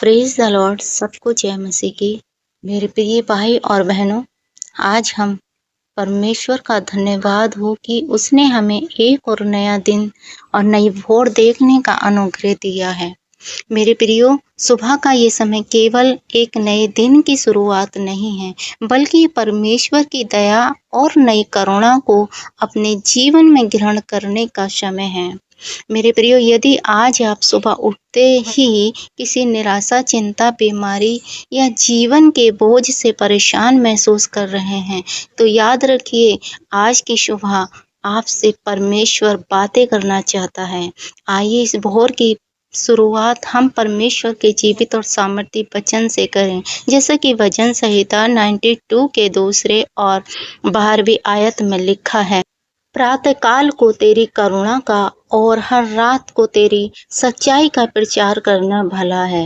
Praise the Lord. सबको जय मसीह की। मेरे प्रिय भाई और बहनों, आज हम परमेश्वर का धन्यवाद हो कि उसने हमें एक और नया दिन और नई भोर देखने का अनुग्रह दिया है। मेरे प्रियो, सुबह का ये समय केवल एक नए दिन की शुरुआत नहीं है, बल्कि परमेश्वर की दया और नई करुणा को अपने जीवन में ग्रहण करने का समय है। मेरे प्रियो, यदि आज आप सुबह उठते ही किसी निराशा, चिंता, बीमारी या जीवन के बोझ से परेशान महसूस कर रहे हैं, तो याद रखिए, आज की सुबह आपसे परमेश्वर बातें करना चाहता है। आइए इस भोर की शुरुआत हम परमेश्वर के जीवित और सामर्थ्य वचन से करें, जैसा कि वचन संहिता 92 के 2 और 12वीं आयत में लिखा है, प्रातःकाल को तेरी करुणा का और हर रात को तेरी सच्चाई का प्रचार करना भला है।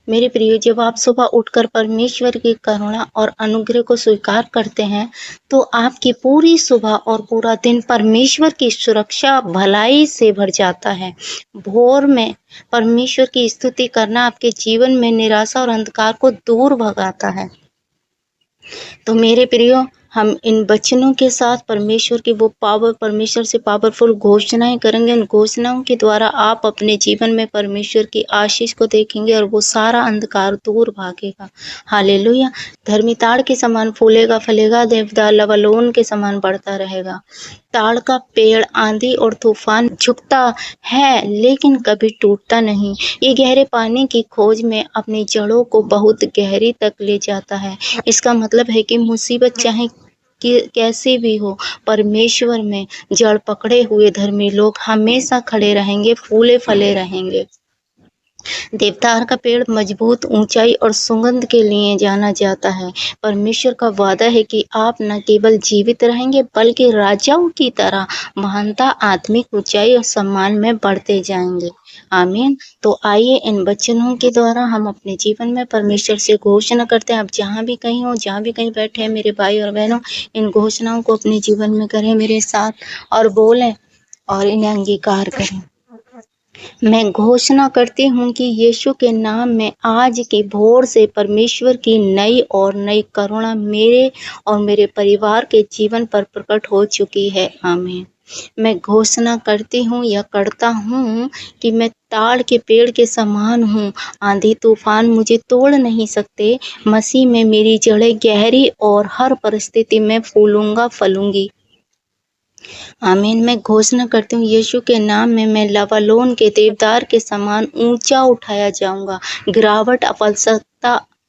मेरे प्रिय, जब आप सुबह उठकर परमेश्वर की करुणा और अनुग्रह को स्वीकार करते हैं, तो आपकी पूरी सुबह और पूरा दिन परमेश्वर की सुरक्षा, भलाई से भर जाता है। भोर में परमेश्वर की स्तुति करना आपके जीवन में निराशा और अंधकार को दूर भगाता है। तो मेरे प्रियो, हम इन वचनों के साथ परमेश्वर से पावरफुल घोषणाएं करेंगे। उन घोषणाओं के द्वारा आप अपने जीवन में परमेश्वर की आशीष को देखेंगे और वो सारा अंधकार दूर भागेगा। हालेलुया। धर्मी ताड़ के समान फूलेगा, फलेगा, देवदार लबानोन के समान बढ़ता रहेगा। ताड़ का पेड़ आंधी और तूफान झुकता है, लेकिन कभी टूटता नहीं। ये गहरे पानी की खोज में अपनी जड़ों को बहुत गहरी तक ले जाता है। इसका मतलब है कि मुसीबत चाहे कि कैसे भी हो, परमेश्वर में जड़ पकड़े हुए धर्मी लोग हमेशा खड़े रहेंगे, फूले फले रहेंगे। देवदार का पेड़ मजबूत, ऊंचाई और सुगंध के लिए जाना जाता है। परमेश्वर का वादा है कि आप न केवल जीवित रहेंगे, बल्कि राजाओं की तरह महानता, आत्मिक ऊंचाई और सम्मान में बढ़ते जाएंगे। आमीन। तो आइए इन वचनों के द्वारा हम अपने जीवन में परमेश्वर से घोषणा करते हैं। आप जहाँ भी कहीं हो, जहाँ भी कहीं बैठे हैं मेरे भाई और बहनों, इन घोषणाओं को अपने जीवन में करें मेरे साथ और बोलें और इन्हें अंगीकार करें। मैं घोषणा करती हूँ कि यीशु के नाम में आज की भोर से परमेश्वर की नई करुणा मेरे और मेरे परिवार के जीवन पर प्रकट हो चुकी है। आमीन। मैं घोषणा करती हूँ या करता हूँ कि मैं ताड़ के पेड़ के समान हूँ। आंधी तूफान मुझे तोड़ नहीं सकते। मसीह में मेरी जड़ें गहरी और हर परिस्थिति में फूलूंगा, फलूंगी। आमीन। मैं घोषणा करती हूँ, यीशु के नाम में मैं लबानोन के देवदार के समान ऊंचा उठाया जाऊंगा। गिरावट,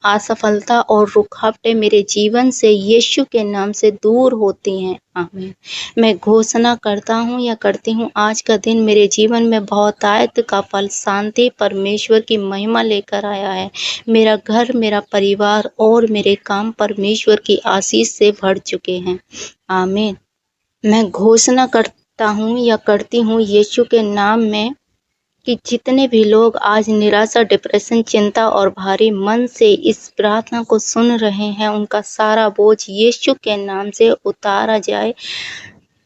असफलता और रुकावटें मेरे जीवन से यीशु के नाम से दूर होती हैं। आमीन। मैं घोषणा करता हूँ या करती हूँ, आज का दिन मेरे जीवन में बहुतायत का फल, शांति, परमेश्वर की महिमा लेकर आया है। मेरा घर, मेरा परिवार और मेरे काम परमेश्वर की आशीष से भर चुके हैं। आमीन। मैं घोषणा करता हूँ या करती हूँ यीशु के नाम में कि जितने भी लोग आज निराशा, डिप्रेशन, चिंता और भारी मन से इस प्रार्थना को सुन रहे हैं, उनका सारा बोझ यीशु के नाम से उतारा जाए।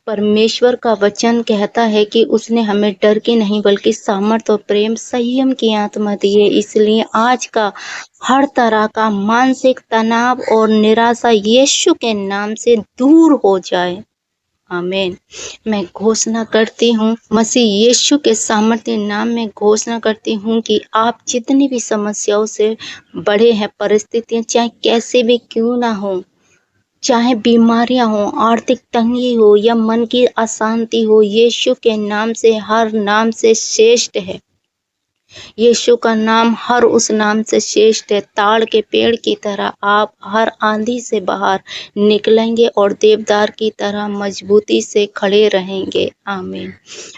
परमेश्वर का वचन कहता है कि उसने हमें डर की नहीं बल्कि सामर्थ और प्रेम, संयम की आत्मा दी है। इसलिए आज का हर तरह का मानसिक तनाव और निराशा यीशु के नाम से दूर हो जाए। आमीन। मैं घोषणा करती हूँ, मसीह यीशु के सामर्थ्य नाम में घोषणा करती हूँ कि आप जितनी भी समस्याओं से बड़े हैं, परिस्थितियाँ चाहे कैसे भी क्यों ना हो, चाहे बीमारियां हो, आर्थिक तंगी हो या मन की अशांति हो, यीशु के नाम से हर नाम से श्रेष्ठ है। यीशु का नाम हर उस नाम से श्रेष्ठ है। ताड़ के पेड़ की तरह आप हर आंधी से बाहर निकलेंगे और देवदार की तरह मजबूती से खड़े रहेंगे। आमीन।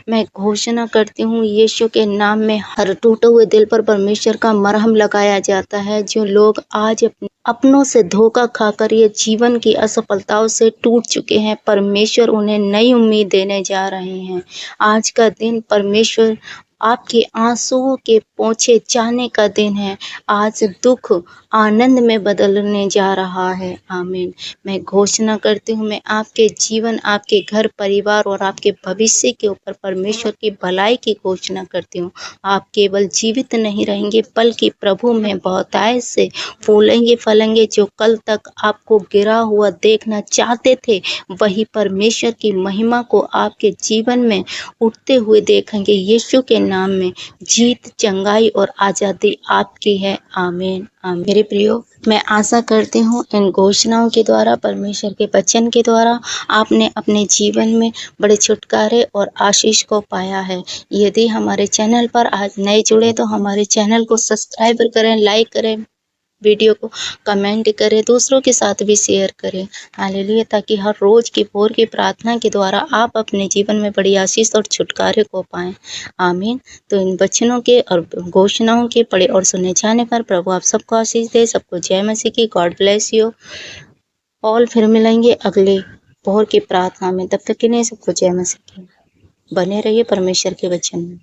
मैं घोषणा करती हूँ, यीशु के नाम में हर टूटे हुए दिल पर परमेश्वर का मरहम लगाया जाता है। जो लोग आज अपनों से धोखा खाकर ये जीवन की असफलताओं से टूट चुके हैं, परमेश्वर उन्हें नई उम्मीद देने जा रहे हैं। आज का दिन परमेश्वर आपके आंसुओं के पोंछे जाने का दिन है। आज दुख आनंद में बदलने जा रहा है। आमीन। मैं घोषणा करती हूँ, मैं आपके जीवन, आपके घर परिवार और आपके भविष्य के ऊपर परमेश्वर की भलाई की घोषणा करती हूँ। आप केवल जीवित नहीं रहेंगे, बल्कि प्रभु में बहुतायत से फूलेंगे फलेंगे। जो कल तक आपको गिरा हुआ देखना चाहते थे, वही परमेश्वर की महिमा को आपके जीवन में उठते हुए देखेंगे। यीशु के नाम में जीत, चंगाई और आजादी आपकी है। आमीन आमीन। मेरे प्रियो, मैं आशा करती हूँ इन घोषणाओं के द्वारा, परमेश्वर के वचन के द्वारा आपने अपने जीवन में बड़े छुटकारे और आशीष को पाया है। यदि हमारे चैनल पर आज नए जुड़े तो हमारे चैनल को सब्सक्राइब करें, लाइक करें, वीडियो को कमेंट करें, दूसरों के साथ भी शेयर करें। हालेलुया। ताकि हर रोज की भोर की प्रार्थना के द्वारा आप अपने जीवन में बड़ी आशीष और छुटकारे को पाएं। आमीन। तो इन वचनों के और घोषणाओं के पढ़े और सुने जाने पर प्रभु आप सबको आशीष दे। सबको जय मसीह की। God bless you all. फिर मिलेंगे अगले भोर की प्रार्थना में। तब तक के लिए सबको जय मसीह की। बने रहिए परमेश्वर के वचन में।